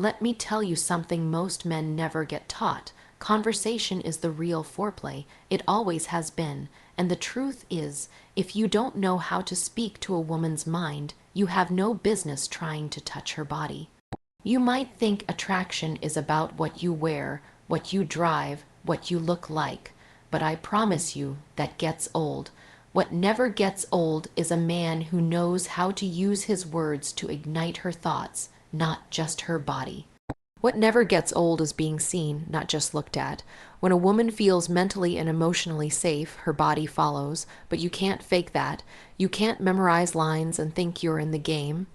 Let me tell you something most men never get taught. Conversation is the real foreplay. It always has been. And the truth is, if you don't know how to speak to a woman's mind, you have no business trying to touch her body. You might think attraction is about what you wear, what you drive, what you look like, but I promise you that gets old. What never gets old is a man who knows how to use his words to ignite her thoughts, not just her body. What never gets old is being seen, not just looked at. When a woman feels mentally and emotionally safe, her body follows, but you can't fake that. You can't memorize lines and think you're in the game.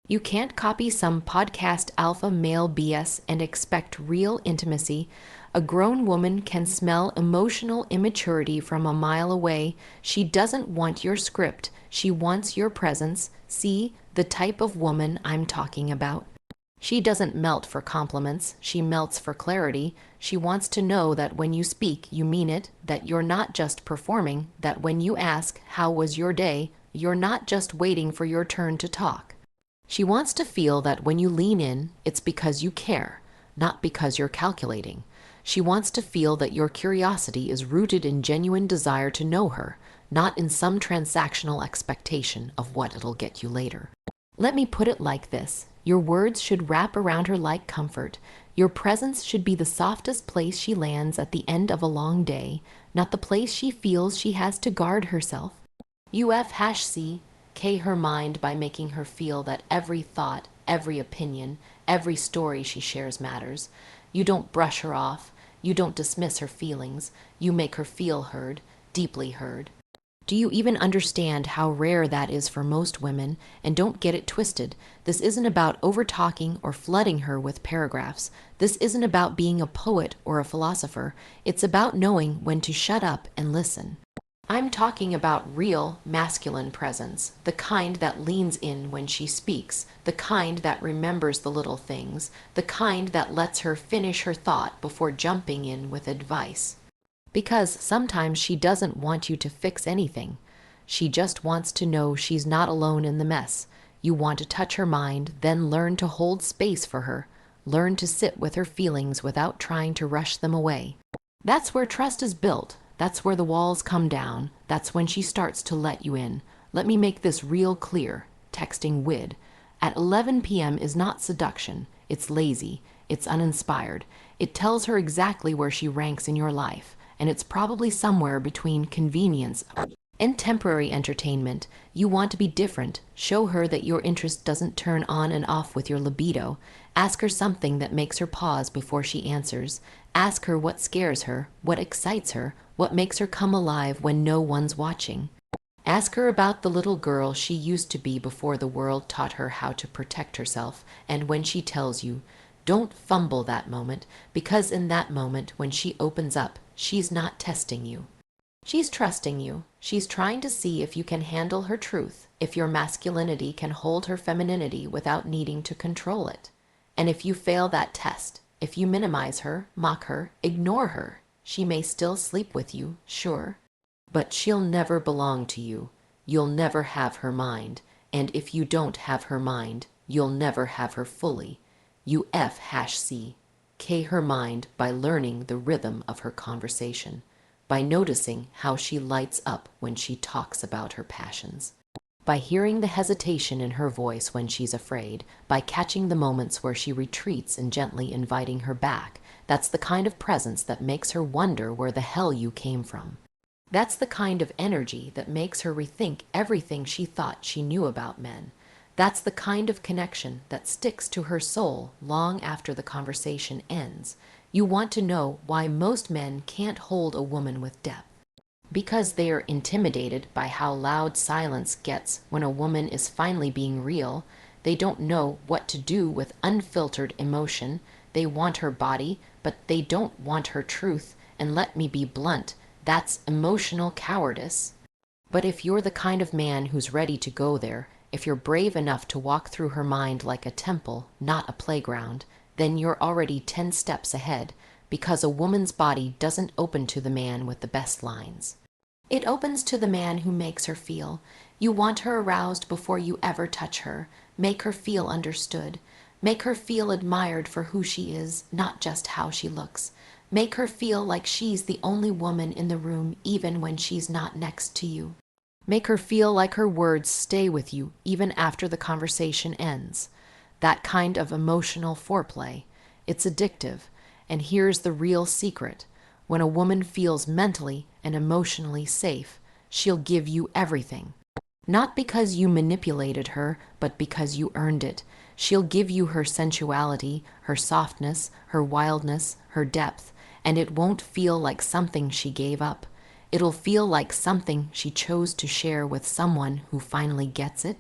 You can't copy some podcast alpha male BS and expect real intimacy. A grown woman can smell emotional immaturity from a mile away. She doesn't want your script. She wants your presence. See, the type of woman I'm talking about. She doesn't melt for compliments. She melts for clarity. She wants to know that when you speak, you mean it, that you're not just performing, that when you ask, "How was your day?" you're not just waiting for your turn to talk. She wants to feel that when you lean in, it's because you care, not because you're calculating. She wants to feel that your curiosity is rooted in genuine desire to know her, not in some transactional expectation of what it'll get you later. Let me put it like this. Your words should wrap around her like comfort. Your presence should be the softest place she lands at the end of a long day, not the place she feels she has to guard herself. UFC her mind by making her feel that every thought, every opinion, every story she shares matters. You don't brush her off. You don't dismiss her feelings. You make her feel heard, deeply heard. Do you even understand how rare that is for most women? And don't get it twisted. This isn't about over-talking or flooding her with paragraphs. This isn't about being a poet or a philosopher. It's about knowing when to shut up and listen. I'm talking about real masculine presence, the kind that leans in when she speaks, the kind that remembers the little things, the kind that lets her finish her thought before jumping in with advice. Because sometimes she doesn't want you to fix anything. She just wants to know she's not alone in the mess. You want to touch her mind, then learn to hold space for her. Learn to sit with her feelings without trying to rush them away. That's where trust is built. That's where the walls come down. That's when she starts to let you in. Let me make this real clear. Texting WID at 11 p.m. is not seduction. It's lazy. It's uninspired. It tells her exactly where she ranks in your life. And it's probably somewhere between convenience and temporary entertainment. You want to be different. Show her that your interest doesn't turn on and off with your libido. Ask her something that makes her pause before she answers. Ask her what scares her, what excites her, what makes her come alive when no one's watching. Ask her about the little girl she used to be before the world taught her how to protect herself. And when she tells you, don't fumble that moment, because in that moment when she opens up, she's not testing you. She's trusting you. She's trying to see if you can handle her truth, if your masculinity can hold her femininity without needing to control it. And if you fail that test, if you minimize her, mock her, ignore her, she may still sleep with you, sure, but she'll never belong to you. You'll never have her mind, and if you don't have her mind, you'll never have her fully. UFC her mind by learning the rhythm of her conversation, by noticing how she lights up when she talks about her passions, by hearing the hesitation in her voice when she's afraid, by catching the moments where she retreats and gently inviting her back. That's the kind of presence that makes her wonder where the hell you came from. That's the kind of energy that makes her rethink everything she thought she knew about men. That's the kind of connection that sticks to her soul long after the conversation ends. You want to know why most men can't hold a woman with depth. Because they are intimidated by how loud silence gets when a woman is finally being real. They don't know what to do with unfiltered emotion. They want her body, but they don't want her truth. And let me be blunt, that's emotional cowardice. But if you're the kind of man who's ready to go there, if you're brave enough to walk through her mind like a temple, not a playground, then you're already 10 steps ahead, because a woman's body doesn't open to the man with the best lines. It opens to the man who makes her feel. You want her aroused before you ever touch her. Make her feel understood. Make her feel admired for who she is, not just how she looks. Make her feel like she's the only woman in the room even when she's not next to you. Make her feel like her words stay with you even after the conversation ends. That kind of emotional foreplay. It's addictive. And here's the real secret. When a woman feels mentally and emotionally safe, she'll give you everything. Not because you manipulated her, but because you earned it. She'll give you her sensuality, her softness, her wildness, her depth, and it won't feel like something she gave up. It'll feel like something she chose to share with someone who finally gets it.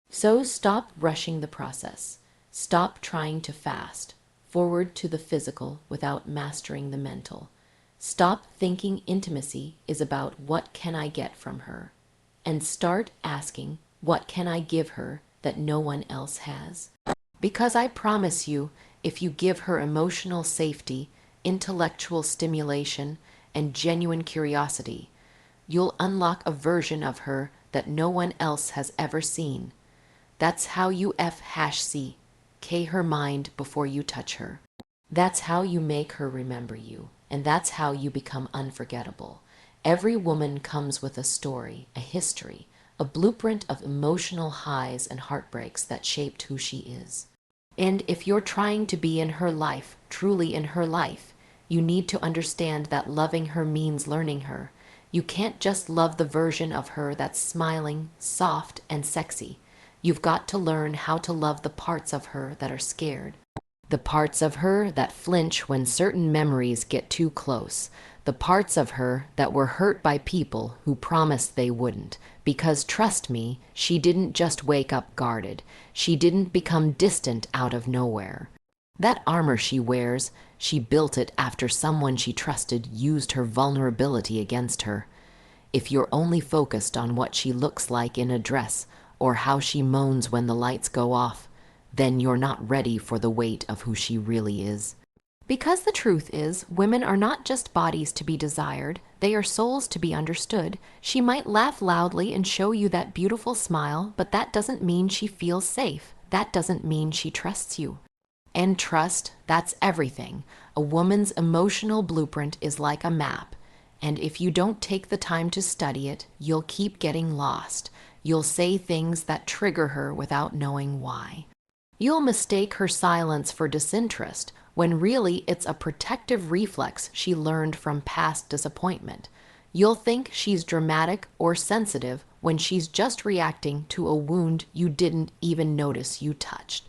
So stop rushing the process. Stop trying to fast forward to the physical without mastering the mental. Stop thinking intimacy is about what can I get from her, and start asking, what can I give her that no one else has? Because I promise you, if you give her emotional safety, intellectual stimulation, and genuine curiosity, you'll unlock a version of her that no one else has ever seen. That's how you F-C, K her mind before you touch her. That's how you make her remember you, and that's how you become unforgettable. Every woman comes with a story, a history, a blueprint of emotional highs and heartbreaks that shaped who she is. And if you're trying to be in her life, truly in her life, you need to understand that loving her means learning her. You can't just love the version of her that's smiling, soft, and sexy. You've got to learn how to love the parts of her that are scared. The parts of her that flinch when certain memories get too close. The parts of her that were hurt by people who promised they wouldn't. Because trust me, she didn't just wake up guarded. She didn't become distant out of nowhere. That armor she wears, she built it after someone she trusted used her vulnerability against her. If you're only focused on what she looks like in a dress, or how she moans when the lights go off, then you're not ready for the weight of who she really is. Because the truth is, women are not just bodies to be desired, they are souls to be understood. She might laugh loudly and show you that beautiful smile, but that doesn't mean she feels safe. That doesn't mean she trusts you. And trust, that's everything. A woman's emotional blueprint is like a map, and if you don't take the time to study it, you'll keep getting lost. You'll say things that trigger her without knowing why. You'll mistake her silence for disinterest, when really it's a protective reflex she learned from past disappointment. You'll think she's dramatic or sensitive when she's just reacting to a wound you didn't even notice you touched.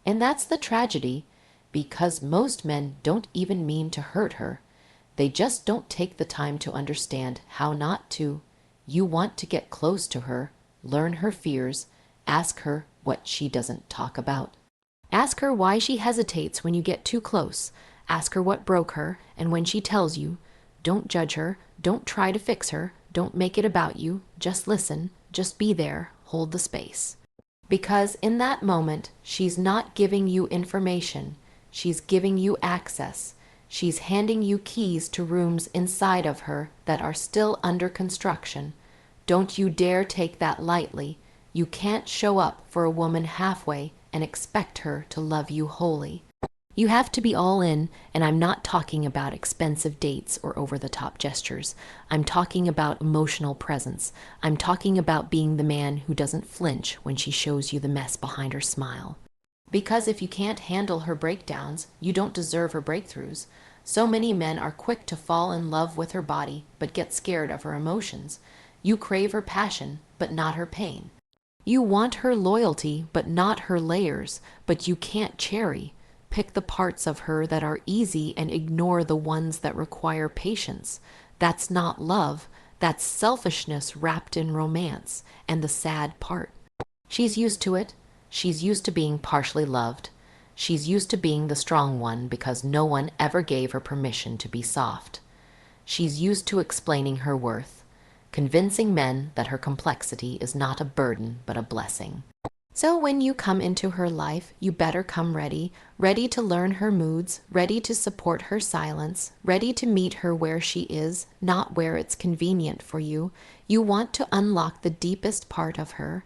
And that's the tragedy, because most men don't even mean to hurt her. They just don't take the time to understand how not to. You want to get close to her, learn her fears, ask her what she doesn't talk about. Ask her why she hesitates when you get too close. Ask her what broke her, and when she tells you, don't judge her, don't try to fix her, don't make it about you, just listen, just be there, hold the space. Because in that moment, she's not giving you information, she's giving you access. She's handing you keys to rooms inside of her that are still under construction. Don't you dare take that lightly. You can't show up for a woman halfway and expect her to love you wholly. You have to be all in, and I'm not talking about expensive dates or over-the-top gestures. I'm talking about emotional presence. I'm talking about being the man who doesn't flinch when she shows you the mess behind her smile. Because if you can't handle her breakdowns, you don't deserve her breakthroughs. So many men are quick to fall in love with her body, but get scared of her emotions. You crave her passion, but not her pain. You want her loyalty, but not her layers, but you can't cherry. Pick the parts of her that are easy and ignore the ones that require patience. That's not love. That's selfishness wrapped in romance, and the sad part. She's used to it. She's used to being partially loved. She's used to being the strong one because no one ever gave her permission to be soft. She's used to explaining her worth, convincing men that her complexity is not a burden but a blessing. So when you come into her life, you better come ready, ready to learn her moods, ready to support her silence, ready to meet her where she is, not where it's convenient for you. You want to unlock the deepest part of her.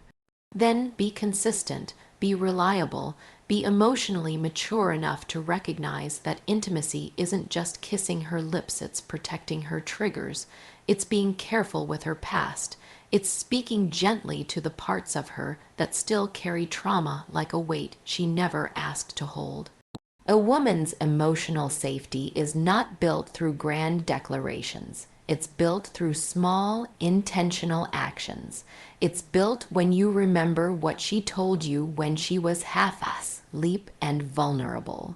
Then be consistent, be reliable, Be emotionally mature enough to recognize that intimacy isn't just kissing her lips, it's protecting her triggers. It's being careful with her past. It's speaking gently to the parts of her that still carry trauma like a weight she never asked to hold. A woman's emotional safety is not built through grand declarations. It's built through small, intentional actions. It's built when you remember what she told you when she was half-asleep and vulnerable.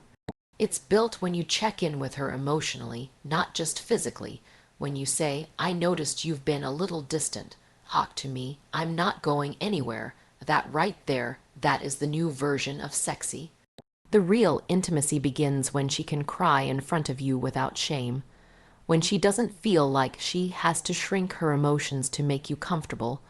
It's built when you check in with her emotionally, not just physically. When you say, "I noticed you've been a little distant. Talk to me. I'm not going anywhere." That right there, that is the new version of sexy. The real intimacy begins when she can cry in front of you without shame, when she doesn't feel like she has to shrink her emotions to make you comfortable,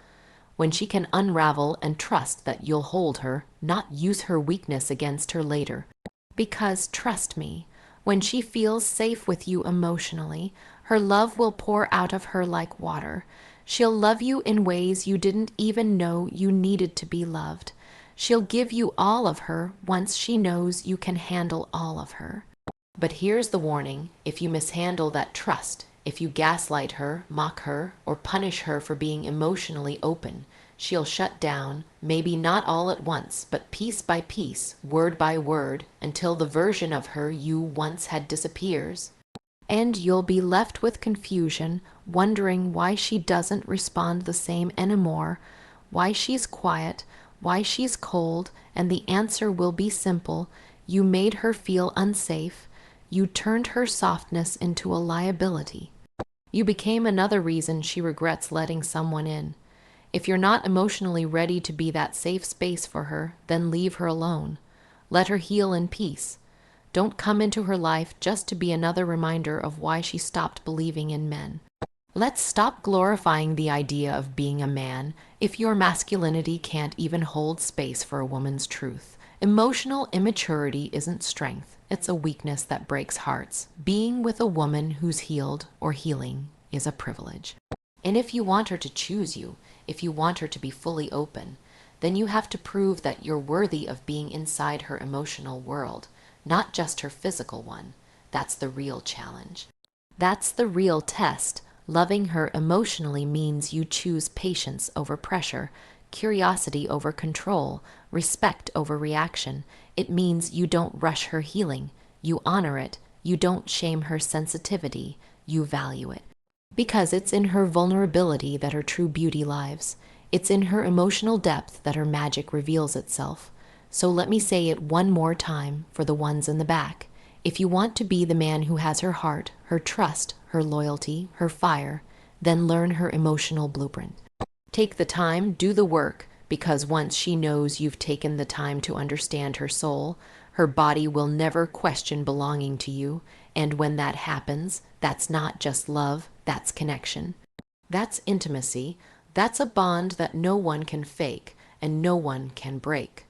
when she can unravel and trust that you'll hold her, not use her weakness against her later. Because, trust me, when she feels safe with you emotionally, her love will pour out of her like water. She'll love you in ways you didn't even know you needed to be loved. She'll give you all of her once she knows you can handle all of her. But here's the warning: if you mishandle that trust, if you gaslight her, mock her, or punish her for being emotionally open, she'll shut down, maybe not all at once, but piece by piece, word by word, until the version of her you once had disappears. And you'll be left with confusion, wondering why she doesn't respond the same anymore, why she's quiet, why she's cold, and the answer will be simple: you made her feel unsafe. You turned her softness into a liability. You became another reason she regrets letting someone in. If you're not emotionally ready to be that safe space for her, then leave her alone. Let her heal in peace. Don't come into her life just to be another reminder of why she stopped believing in men. Let's stop glorifying the idea of being a man if your masculinity can't even hold space for a woman's truth. Emotional immaturity isn't strength, it's a weakness that breaks hearts. Being with a woman who's healed or healing is a privilege. And if you want her to choose you, if you want her to be fully open, then you have to prove that you're worthy of being inside her emotional world, not just her physical one. That's the real challenge. That's the real test. Loving her emotionally means you choose patience over pressure, curiosity over control, respect over reaction. It means you don't rush her healing. You honor it. You don't shame her sensitivity. You value it. Because it's in her vulnerability that her true beauty lives. It's in her emotional depth that her magic reveals itself. So let me say it one more time for the ones in the back. If you want to be the man who has her heart, her trust, her loyalty, her fire, then learn her emotional blueprint. Take the time, do the work, because once she knows you've taken the time to understand her soul, her body will never question belonging to you. And when that happens, that's not just love, that's connection. That's intimacy. That's a bond that no one can fake and no one can break.